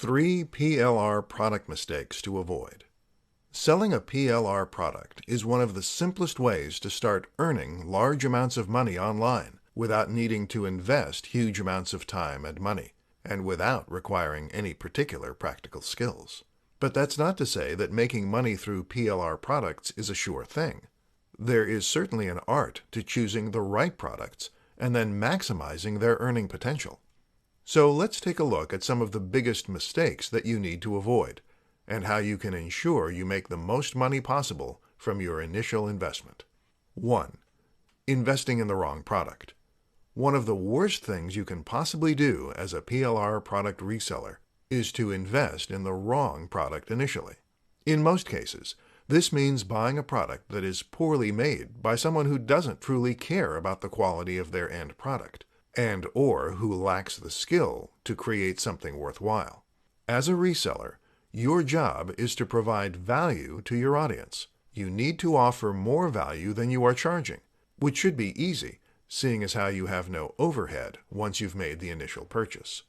3 PLR product mistakes to avoid. Selling a PLR product is one of the simplest ways to start earning large amounts of money online without needing to invest huge amounts of time and money, and without requiring any particular practical skills. But that's not to say that making money through PLR products is a sure thing. There is certainly an art to choosing the right products and then maximizing their earning potential. So let's take a look at some of the biggest mistakes that you need to avoid, and how you can ensure you make the most money possible from your initial investment. 1. Investing in the wrong product. One of the worst things you can possibly do as a PLR product reseller is to invest in the wrong product initially. In most cases, this means buying a product that is poorly made by someone who doesn't truly care about the quality of their end product, and/or who lacks the skill to create something worthwhile. As a reseller, your job is to provide value to your audience. You need to offer more value than you are charging, which should be easy, seeing as how you have no overhead once you've made the initial purchase.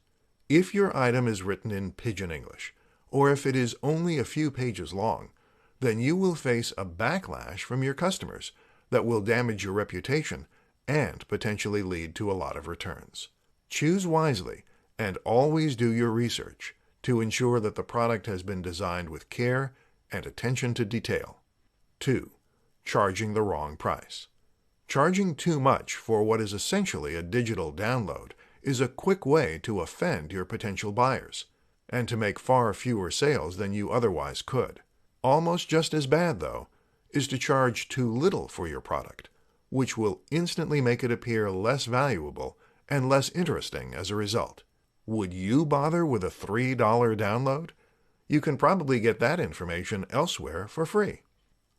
If your item is written in pidgin English, or if it is only a few pages long, then you will face a backlash from your customers that will damage your reputation and potentially lead to a lot of returns. Choose wisely and always do your research to ensure that the product has been designed with care and attention to detail. 2. Charging the wrong price. Charging too much for what is essentially a digital download is a quick way to offend your potential buyers and to make far fewer sales than you otherwise could. Almost just as bad, though, is to charge too little for your product, which will instantly make it appear less valuable and less interesting as a result. Would you bother with a $3 download? You can probably get that information elsewhere for free.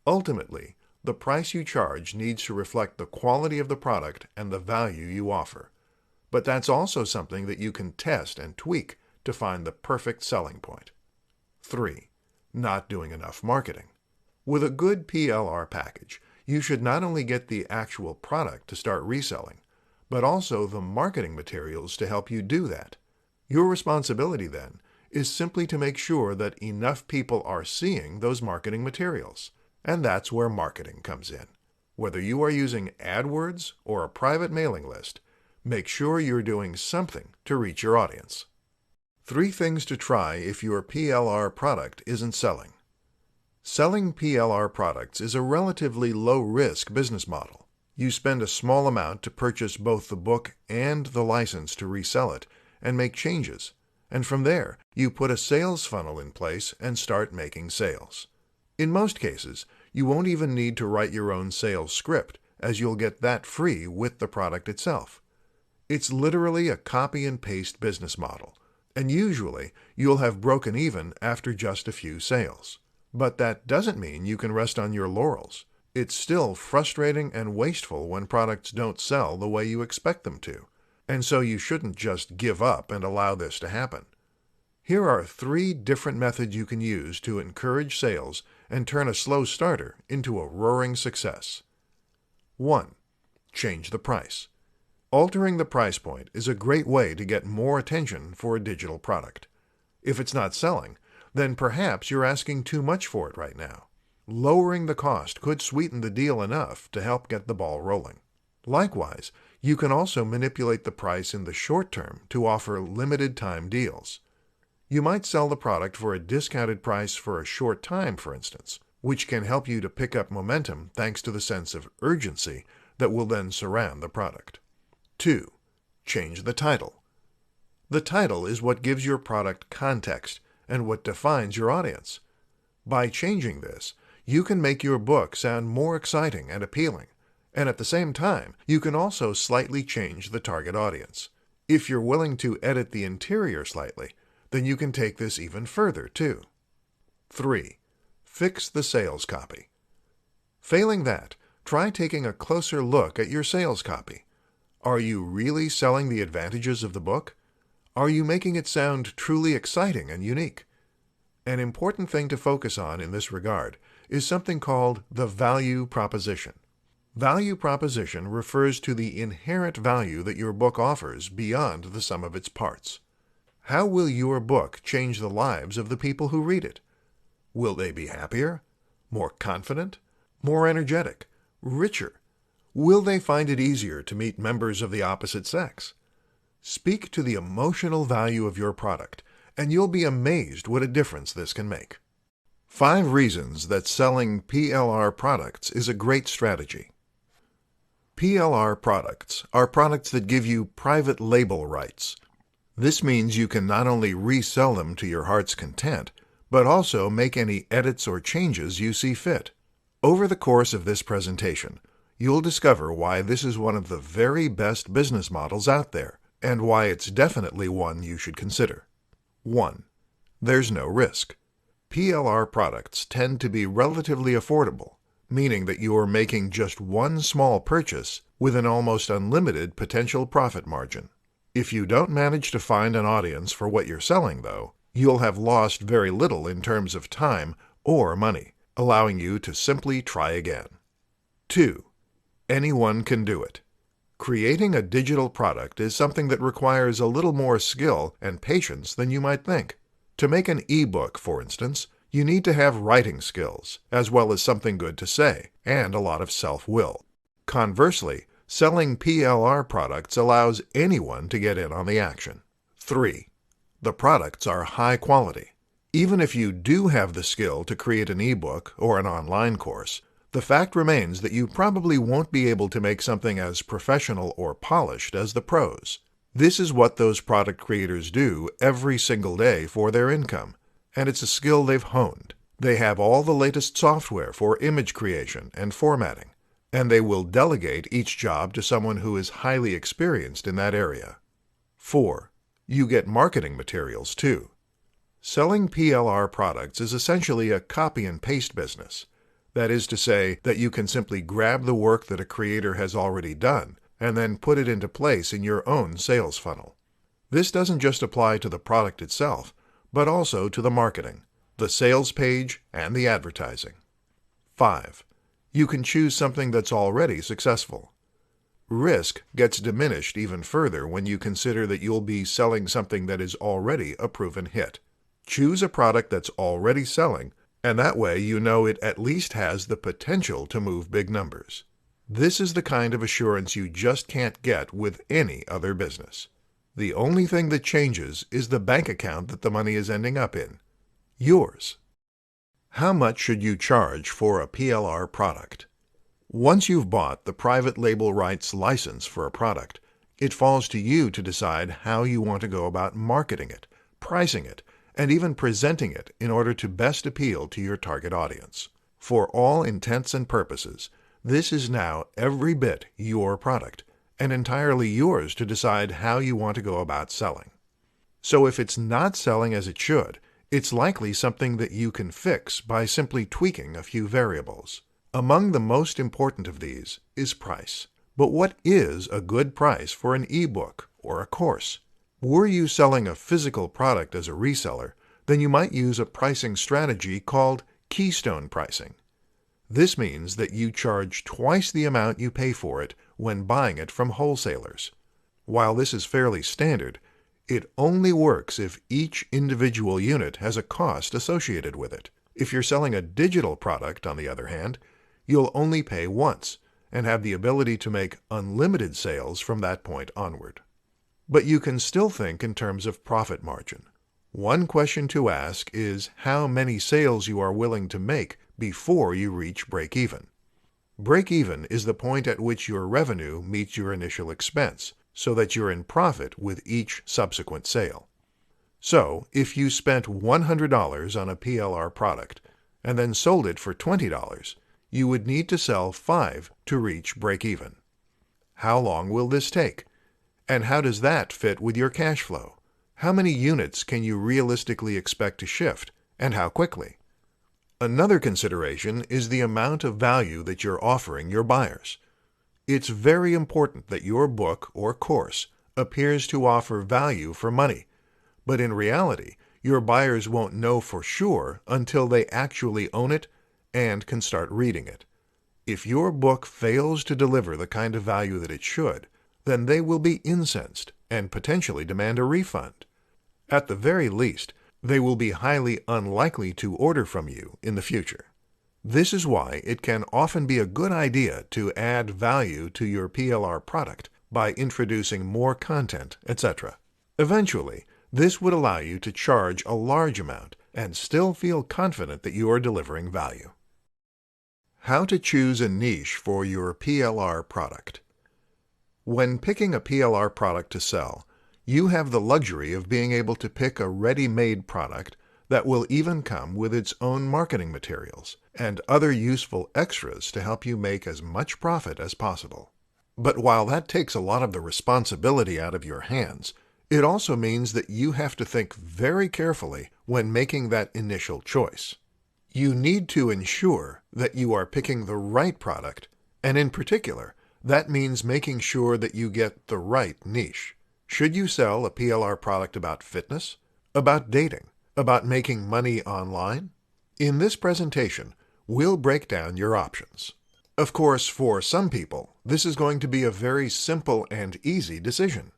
Ultimately, the price you charge needs to reflect the quality of the product and the value you offer. But that's also something that you can test and tweak to find the perfect selling point. 3. Not doing enough marketing. With a good PLR package, you should not only get the actual product to start reselling, but also the marketing materials to help you do that. Your responsibility, then, is simply to make sure that enough people are seeing those marketing materials. And that's where marketing comes in. Whether you are using AdWords or a private mailing list, make sure you're doing something to reach your audience. 3 things to try if your PLR product isn't selling. Selling PLR products is a relatively low-risk business model. You spend a small amount to purchase both the book and the license to resell it and make changes, and from there, you put a sales funnel in place and start making sales. In most cases, you won't even need to write your own sales script, as you'll get that free with the product itself. It's literally a copy and paste business model, and usually you'll have broken even after just a few sales. But that doesn't mean you can rest on your laurels. It's still frustrating and wasteful when products don't sell the way you expect them to, and so you shouldn't just give up and allow this to happen. Here are 3 different methods you can use to encourage sales and turn a slow starter into a roaring success. 1. Change the price. Altering the price point is a great way to get more attention for a digital product. If it's not selling, then perhaps you're asking too much for it right now. Lowering the cost could sweeten the deal enough to help get the ball rolling. Likewise, you can also manipulate the price in the short term to offer limited-time deals. You might sell the product for a discounted price for a short time, for instance, which can help you to pick up momentum thanks to the sense of urgency that will then surround the product. 2. Change the title. The title is what gives your product context and what defines your audience. By changing this, you can make your book sound more exciting and appealing, and at the same time, you can also slightly change the target audience. If you're willing to edit the interior slightly, then you can take this even further, too. 3. Fix the sales copy. Failing that, try taking a closer look at your sales copy. Are you really selling the advantages of the book? Are you making it sound truly exciting and unique? An important thing to focus on in this regard is something called the value proposition. Value proposition refers to the inherent value that your book offers beyond the sum of its parts. How will your book change the lives of the people who read it? Will they be happier, more confident, more energetic, richer? Will they find it easier to meet members of the opposite sex? Speak to the emotional value of your product, and you'll be amazed what a difference this can make. 5 reasons that selling PLR products is a great strategy. PLR products are products that give you private label rights. This means you can not only resell them to your heart's content, but also make any edits or changes you see fit. Over the course of this presentation, you'll discover why this is one of the very best business models out there, and why it's definitely one you should consider. 1. There's no risk. PLR products tend to be relatively affordable, meaning that you are making just one small purchase with an almost unlimited potential profit margin. If you don't manage to find an audience for what you're selling, though, you'll have lost very little in terms of time or money, allowing you to simply try again. 2. Anyone can do it. Creating a digital product is something that requires a little more skill and patience than you might think. To make an e-book, for instance, you need to have writing skills, as well as something good to say, and a lot of self-will. Conversely, selling PLR products allows anyone to get in on the action. 3. The products are high quality. Even if you do have the skill to create an e-book or an online course, the fact remains that you probably won't be able to make something as professional or polished as the pros. This is what those product creators do every single day for their income, and it's a skill they've honed. They have all the latest software for image creation and formatting, and they will delegate each job to someone who is highly experienced in that area. 4. You get marketing materials too. Selling PLR products is essentially a copy and paste business. That is to say that you can simply grab the work that a creator has already done and then put it into place in your own sales funnel. This doesn't just apply to the product itself, but also to the marketing, the sales page, and the advertising. 5. You can choose something that's already successful. Risk gets diminished even further when you consider that you'll be selling something that is already a proven hit. Choose a product that's already selling, and that way you know it at least has the potential to move big numbers. This is the kind of assurance you just can't get with any other business. The only thing that changes is the bank account that the money is ending up in. Yours. How much should you charge for a PLR product? Once you've bought the private label rights license for a product, it falls to you to decide how you want to go about marketing it, pricing it, and even presenting it in order to best appeal to your target audience. For all intents and purposes, this is now every bit your product, and entirely yours to decide how you want to go about selling. So if it's not selling as it should, it's likely something that you can fix by simply tweaking a few variables. Among the most important of these is price. But what is a good price for an e-book or a course? Were you selling a physical product as a reseller, then you might use a pricing strategy called keystone pricing. This means that you charge twice the amount you pay for it when buying it from wholesalers. While this is fairly standard, it only works if each individual unit has a cost associated with it. If you're selling a digital product, on the other hand, you'll only pay once and have the ability to make unlimited sales from that point onward. But you can still think in terms of profit margin. One question to ask is how many sales you are willing to make before you reach break-even. Break-even is the point at which your revenue meets your initial expense, so that you're in profit with each subsequent sale. So, if you spent $100 on a PLR product and then sold it for $20, you would need to sell 5 to reach break-even. How long will this take? And how does that fit with your cash flow? How many units can you realistically expect to shift, and how quickly? Another consideration is the amount of value that you're offering your buyers. It's very important that your book or course appears to offer value for money, but in reality, your buyers won't know for sure until they actually own it and can start reading it. If your book fails to deliver the kind of value that it should, then they will be incensed and potentially demand a refund. At the very least, they will be highly unlikely to order from you in the future. This is why it can often be a good idea to add value to your PLR product by introducing more content, etc. Eventually, this would allow you to charge a large amount and still feel confident that you are delivering value. How to choose a niche for your PLR product. When picking a PLR product to sell, you have the luxury of being able to pick a ready-made product that will even come with its own marketing materials and other useful extras to help you make as much profit as possible. But while that takes a lot of the responsibility out of your hands, it also means that you have to think very carefully when making that initial choice. You need to ensure that you are picking the right product, and in particular, that means making sure that you get the right niche. Should you sell a PLR product about fitness, about dating, about making money online? In this presentation, we'll break down your options. Of course, for some people, this is going to be a very simple and easy decision.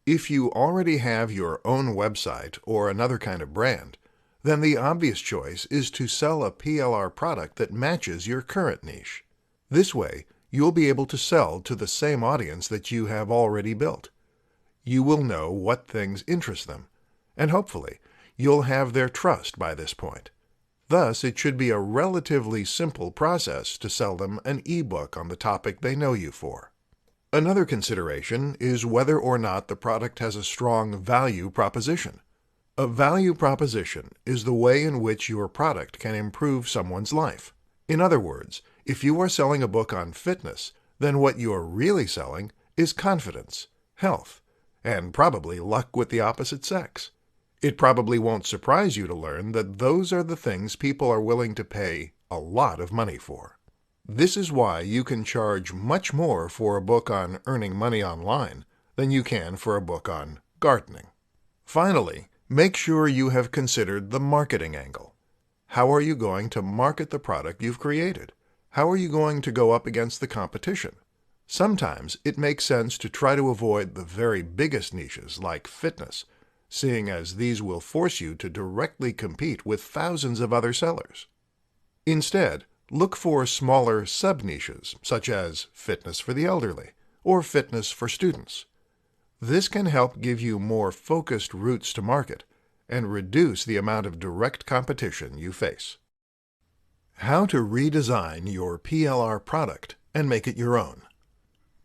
If you already have your own website or another kind of brand, then the obvious choice is to sell a PLR product that matches your current niche. This way, you'll be able to sell to the same audience that you have already built. You will know what things interest them, and hopefully, you'll have their trust by this point. Thus, it should be a relatively simple process to sell them an ebook on the topic they know you for. Another consideration is whether or not the product has a strong value proposition. A value proposition is the way in which your product can improve someone's life. In other words, if you are selling a book on fitness, then what you are really selling is confidence, health, and probably luck with the opposite sex. It probably won't surprise you to learn that those are the things people are willing to pay a lot of money for. This is why you can charge much more for a book on earning money online than you can for a book on gardening. Finally, make sure you have considered the marketing angle. How are you going to market the product you've created? How are you going to go up against the competition? Sometimes it makes sense to try to avoid the very biggest niches like fitness, seeing as these will force you to directly compete with thousands of other sellers. Instead, look for smaller sub-niches such as fitness for the elderly or fitness for students. This can help give you more focused routes to market and reduce the amount of direct competition you face. How to redesign your PLR product and make it your own.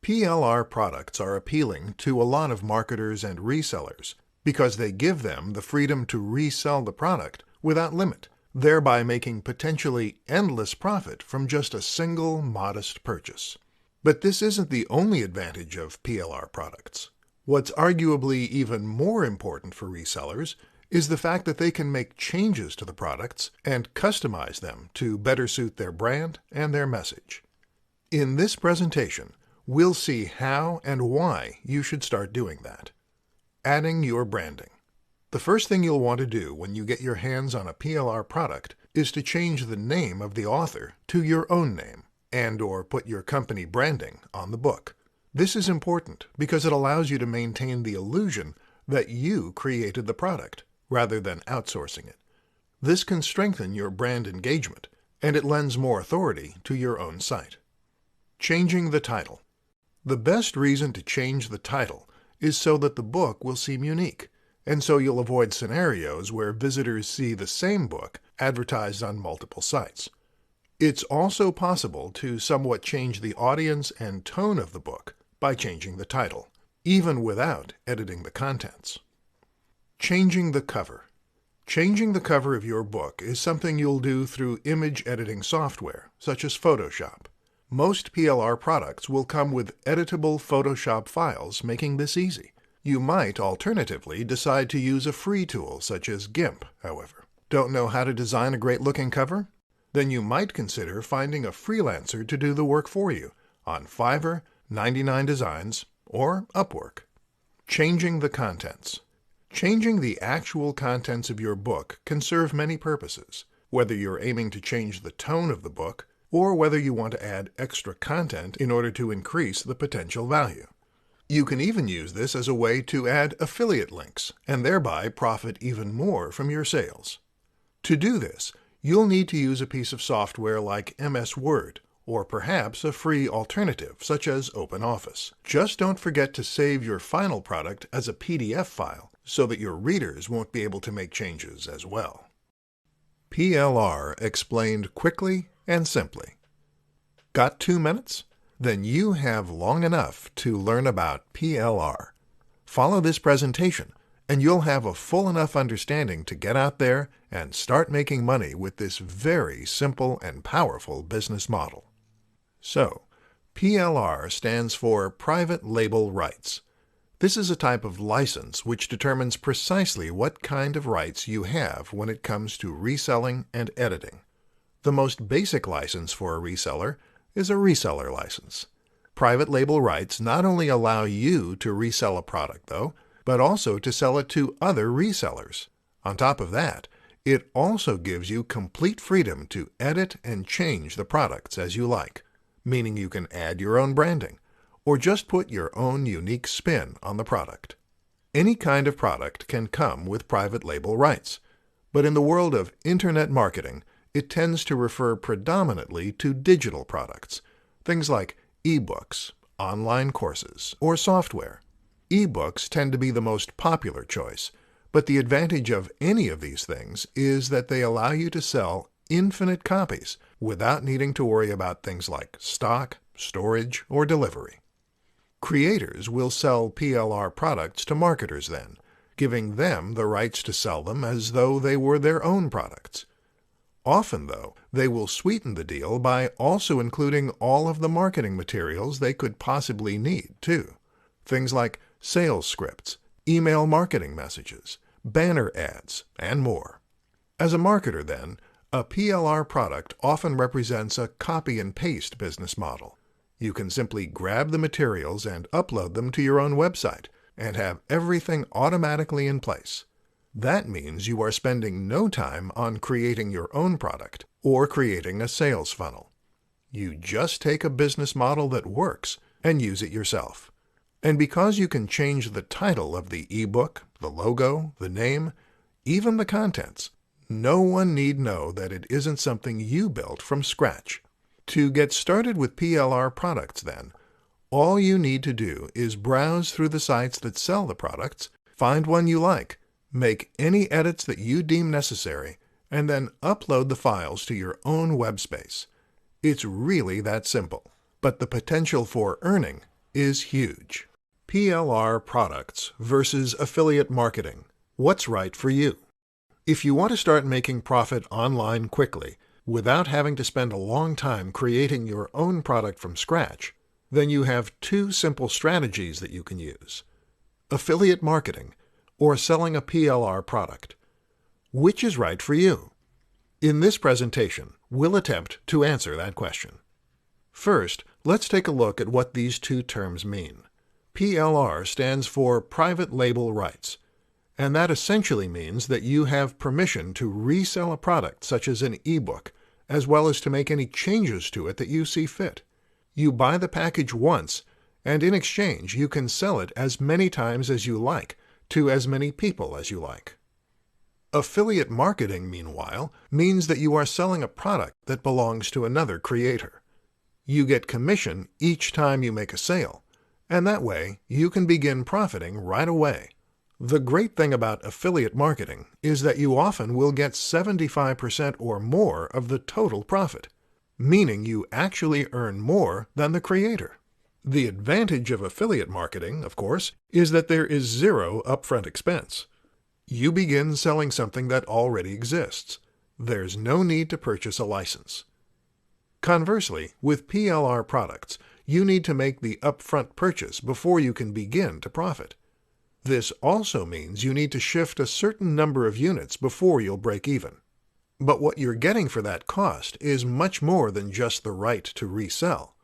PLR products are appealing to a lot of marketers and resellers because they give them the freedom to resell the product without limit, thereby making potentially endless profit from just a single modest purchase. But this isn't the only advantage of PLR products. What's arguably even more important for resellers is the fact that they can make changes to the products and customize them to better suit their brand and their message. In this presentation, we'll see how and why you should start doing that. Adding your branding. The first thing you'll want to do when you get your hands on a PLR product is to change the name of the author to your own name and/or put your company branding on the book. This is important because it allows you to maintain the illusion that you created the product rather than outsourcing it. This can strengthen your brand engagement, and it lends more authority to your own site. Changing the title. The best reason to change the title is so that the book will seem unique, and so you'll avoid scenarios where visitors see the same book advertised on multiple sites. It's also possible to somewhat change the audience and tone of the book by changing the title, even without editing the contents. Changing the cover. Changing the cover of your book is something you'll do through image editing software, such as Photoshop. Most PLR products will come with editable Photoshop files, making this easy. You might alternatively decide to use a free tool such as GIMP, however. Don't know how to design a great-looking cover? Then you might consider finding a freelancer to do the work for you on Fiverr, 99 Designs, or Upwork. Changing the contents. Changing the actual contents of your book can serve many purposes, whether you're aiming to change the tone of the book or whether you want to add extra content in order to increase the potential value. You can even use this as a way to add affiliate links and thereby profit even more from your sales. To do this, you'll need to use a piece of software like MS Word, or perhaps a free alternative such as OpenOffice. Just don't forget to save your final product as a PDF file so that your readers won't be able to make changes as well. PLR explained quickly and simply. Got 2 minutes? Then you have long enough to learn about PLR. Follow this presentation, and you'll have a full enough understanding to get out there and start making money with this very simple and powerful business model. So, PLR stands for Private Label Rights. This is a type of license which determines precisely what kind of rights you have when it comes to reselling and editing. The most basic license for a reseller is a reseller license. Private label rights not only allow you to resell a product, though, but also to sell it to other resellers. On top of that, it also gives you complete freedom to edit and change the products as you like, meaning you can add your own branding, or just put your own unique spin on the product. Any kind of product can come with private label rights, but in the world of Internet marketing, it tends to refer predominantly to digital products, things like ebooks, online courses, or software. Ebooks tend to be the most popular choice, but the advantage of any of these things is that they allow you to sell infinite copies without needing to worry about things like stock, storage, or delivery. Creators will sell PLR products to marketers then, giving them the rights to sell them as though they were their own products. Often, though, they will sweeten the deal by also including all of the marketing materials they could possibly need, too. Things like sales scripts, email marketing messages, banner ads, and more. As a marketer, then, a PLR product often represents a copy and paste business model. You can simply grab the materials and upload them to your own website and have everything automatically in place. That means you are spending no time on creating your own product or creating a sales funnel. You just take a business model that works and use it yourself. And because you can change the title of the ebook, the logo, the name, even the contents, no one need know that it isn't something you built from scratch. To get started with PLR products, then, all you need to do is browse through the sites that sell the products, find one you like, make any edits that you deem necessary, and then upload the files to your own web space. It's really that simple, but the potential for earning is huge. PLR products versus affiliate marketing. What's right for you? If you want to start making profit online quickly, without having to spend a long time creating your own product from scratch, then you have 2 simple strategies that you can use: affiliate marketing or selling a PLR product. Which is right for you? In this presentation, we'll attempt to answer that question. First, let's take a look at what these 2 terms mean. PLR stands for Private Label Rights, and that essentially means that you have permission to resell a product such as an ebook, as well as to make any changes to it that you see fit. You buy the package once, and in exchange you can sell it as many times as you like, to as many people as you like. Affiliate marketing, meanwhile, means that you are selling a product that belongs to another creator. You get commission each time you make a sale, and that way you can begin profiting right away. The great thing about affiliate marketing is that you often will get 75% or more of the total profit, meaning you actually earn more than the creator. The advantage of affiliate marketing, of course, is that there is 0 upfront expense. You begin selling something that already exists. There's no need to purchase a license. Conversely, with PLR products, you need to make the upfront purchase before you can begin to profit. This also means you need to shift a certain number of units before you'll break even. But what you're getting for that cost is much more than just the right to resell.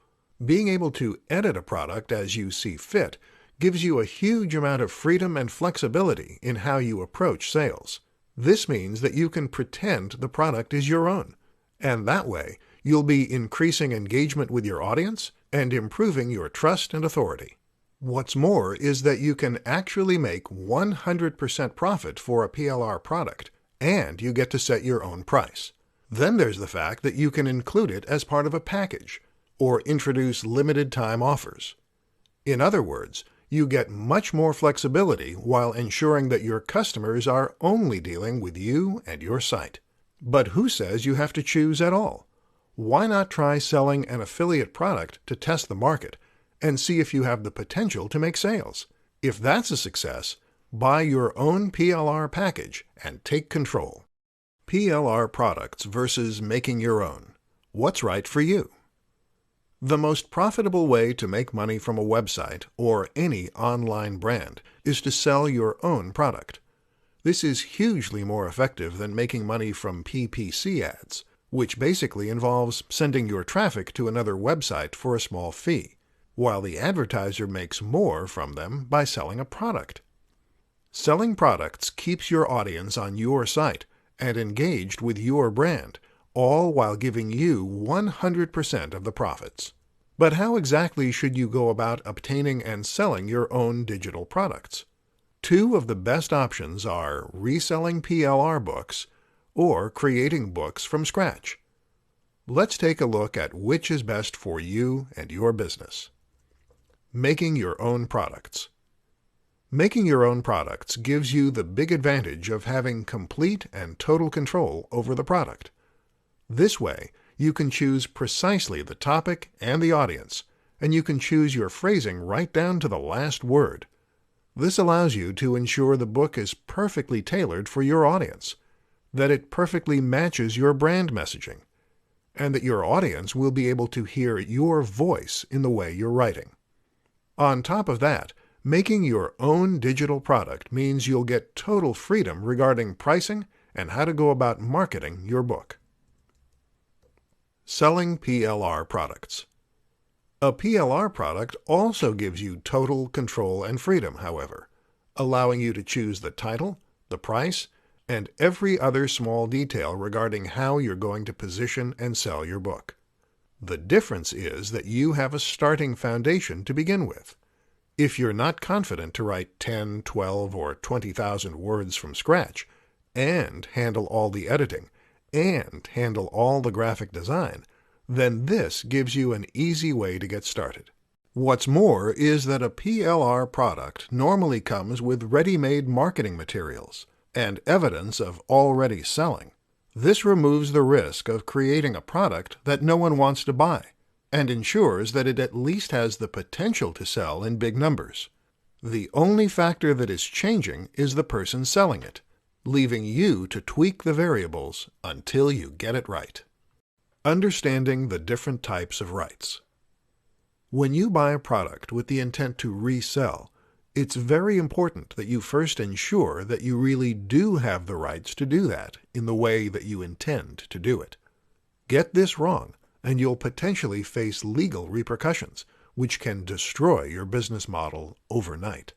Being able to edit a product as you see fit gives you a huge amount of freedom and flexibility in how you approach sales. This means that you can pretend the product is your own, and that way you'll be increasing engagement with your audience and improving your trust and authority. What's more is that you can actually make 100% profit for a PLR product, and you get to set your own price. Then there's the fact that you can include it as part of a package, or introduce limited time offers. In other words, you get much more flexibility while ensuring that your customers are only dealing with you and your site. But who says you have to choose at all? Why not try selling an affiliate product to test the market and see if you have the potential to make sales? If that's a success, buy your own PLR package and take control. PLR products versus making your own. What's right for you? The most profitable way to make money from a website or any online brand is to sell your own product. This is hugely more effective than making money from PPC ads, which basically involves sending your traffic to another website for a small fee, while the advertiser makes more from them by selling a product. Selling products keeps your audience on your site and engaged with your brand, all while giving you 100% of the profits. But how exactly should you go about obtaining and selling your own digital products? Two of the best options are reselling PLR books or creating books from scratch. Let's take a look at which is best for you and your business. Making your own products. Making your own products gives you the big advantage of having complete and total control over the product. This way, you can choose precisely the topic and the audience, and you can choose your phrasing right down to the last word. This allows you to ensure the book is perfectly tailored for your audience, that it perfectly matches your brand messaging, and that your audience will be able to hear your voice in the way you're writing. On top of that, making your own digital product means you'll get total freedom regarding pricing and how to go about marketing your book. Selling PLR products. A PLR product also gives you total control and freedom, however, allowing you to choose the title, the price, and every other small detail regarding how you're going to position and sell your book. The difference is that you have a starting foundation to begin with. If you're not confident to write 10, 12, or 20,000 words from scratch, and handle all the editing, and handle all the graphic design, then this gives you an easy way to get started. What's more is that a PLR product normally comes with ready-made marketing materials and evidence of already selling. This removes the risk of creating a product that no one wants to buy, and ensures that it at least has the potential to sell in big numbers. The only factor that is changing is the person selling it, leaving you to tweak the variables until you get it right. Understanding the different types of rights. When you buy a product with the intent to resell, it's very important that you first ensure that you really do have the rights to do that in the way that you intend to do it. Get this wrong, and you'll potentially face legal repercussions, which can destroy your business model overnight.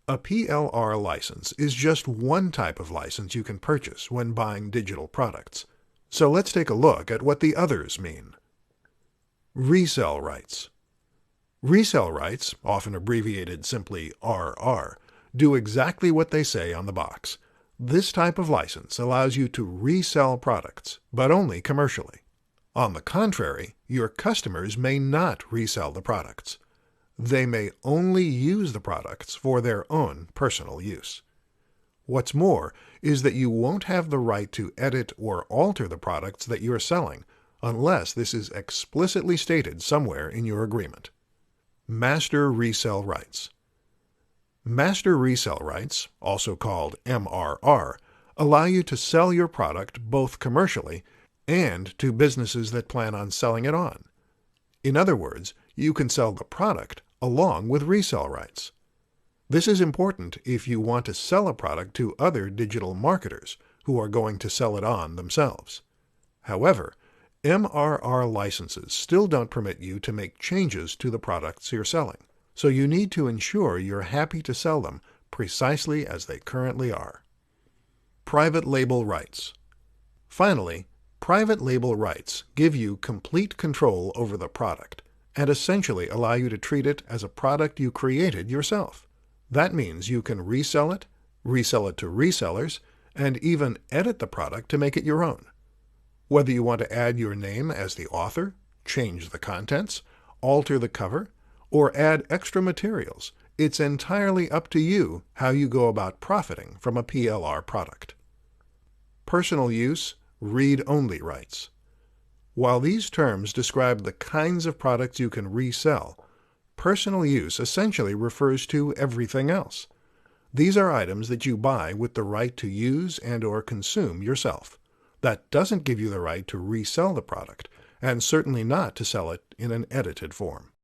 A PLR license is just one type of license you can purchase when buying digital products. So let's take a look at what the others mean. Resell rights. Resell rights, often abbreviated simply RR, do exactly what they say on the box. This type of license allows you to resell products, but only commercially. On the contrary, your customers may not resell the products. They may only use the products for their own personal use. What's more is that you won't have the right to edit or alter the products that you're selling unless this is explicitly stated somewhere in your agreement. Master resell rights. Master resell rights, also called MRR, allow you to sell your product both commercially and to businesses that plan on selling it on. In other words, you can sell the product along with resell rights. This is important if you want to sell a product to other digital marketers who are going to sell it on themselves. However, MRR licenses still don't permit you to make changes to the products you're selling, so you need to ensure you're happy to sell them precisely as they currently are. Private label rights. Finally, private label rights give you complete control over the product and essentially allow you to treat it as a product you created yourself. That means you can resell it to resellers, and even edit the product to make it your own. Whether you want to add your name as the author, change the contents, alter the cover, or add extra materials, it's entirely up to you how you go about profiting from a PLR product. Personal use, read-only rights. While these terms describe the kinds of products you can resell, personal use essentially refers to everything else. These are items that you buy with the right to use and/or consume yourself. That doesn't give you the right to resell the product, and certainly not to sell it in an edited form.